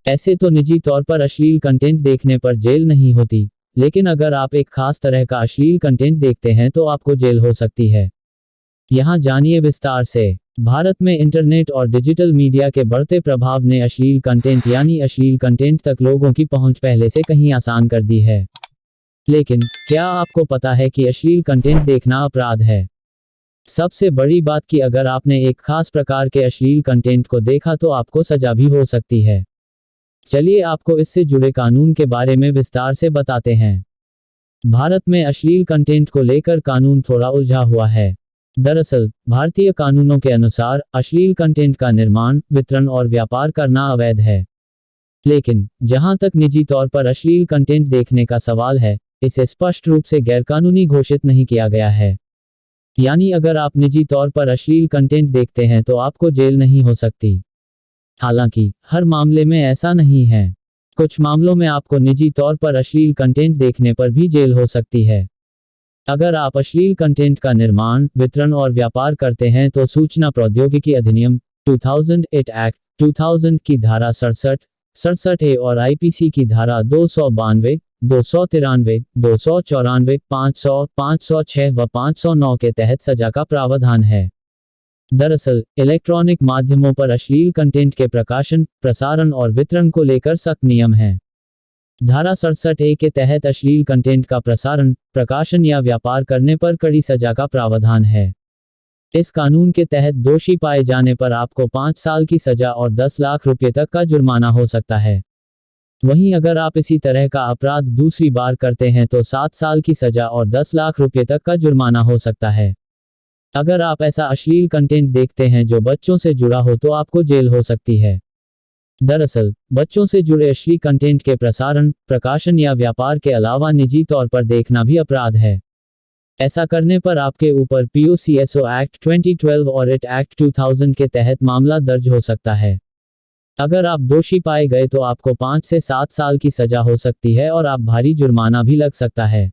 ऐसे तो निजी तौर पर अश्लील कंटेंट देखने पर जेल नहीं होती, लेकिन अगर आप एक खास तरह का अश्लील कंटेंट देखते हैं तो आपको जेल हो सकती है। यहाँ जानिए विस्तार से। भारत में इंटरनेट और डिजिटल मीडिया के बढ़ते प्रभाव ने अश्लील कंटेंट यानी अश्लील कंटेंट तक लोगों की पहुंच पहले से कहीं आसान कर दी है। लेकिन क्या आपको पता है कि अश्लील कंटेंट देखना अपराध है? सबसे बड़ी बात कि अगर आपने एक खास प्रकार के अश्लील कंटेंट को देखा तो आपको सजा भी हो सकती है। चलिए आपको इससे जुड़े कानून के बारे में विस्तार से बताते हैं। भारत में अश्लील कंटेंट को लेकर कानून थोड़ा उलझा हुआ है। दरअसल भारतीय कानूनों के अनुसार अश्लील कंटेंट का निर्माण, वितरण और व्यापार करना अवैध है। लेकिन जहां तक निजी तौर पर अश्लील कंटेंट देखने का सवाल है, इसे स्पष्ट रूप से गैरकानूनी घोषित नहीं किया गया है। यानी अगर आप निजी तौर पर अश्लील कंटेंट देखते हैं तो आपको जेल नहीं हो सकती। हालांकि हर मामले में ऐसा नहीं है। कुछ मामलों में आपको निजी तौर पर अश्लील कंटेंट देखने पर भी जेल हो सकती है। अगर आप अश्लील कंटेंट का निर्माण, वितरण और व्यापार करते हैं तो सूचना प्रौद्योगिकी अधिनियम 2008 एक्ट 2000 की धारा 67 ए और आईपीसी की धारा 292, 293, 294, 500, 506 व 509 के तहत सजा का प्रावधान है। दरअसल इलेक्ट्रॉनिक माध्यमों पर अश्लील कंटेंट के प्रकाशन, प्रसारण और वितरण को लेकर सख्त नियम हैं। धारा 67 ए के तहत अश्लील कंटेंट का प्रसारण, प्रकाशन या व्यापार करने पर कड़ी सजा का प्रावधान है। इस कानून के तहत दोषी पाए जाने पर आपको 5 साल की सजा और 10 लाख रुपए तक का जुर्माना हो सकता है। वहीं अगर आप इसी तरह का अपराध दूसरी बार करते हैं तो 7 साल की सजा और 10 लाख रुपए तक का जुर्माना हो सकता है। अगर आप ऐसा अश्लील कंटेंट देखते हैं जो बच्चों से जुड़ा हो तो आपको जेल हो सकती है। दरअसल बच्चों से जुड़े अश्लील कंटेंट के प्रसारण, प्रकाशन या व्यापार के अलावा निजी तौर पर देखना भी अपराध है। ऐसा करने पर आपके ऊपर पीओसीएसओ एक्ट 2012 और इट एक्ट 2000 के तहत मामला दर्ज हो सकता है। अगर आप दोषी पाए गए तो आपको 5 से 7 साल की सजा हो सकती है और आप भारी जुर्माना भी लग सकता है।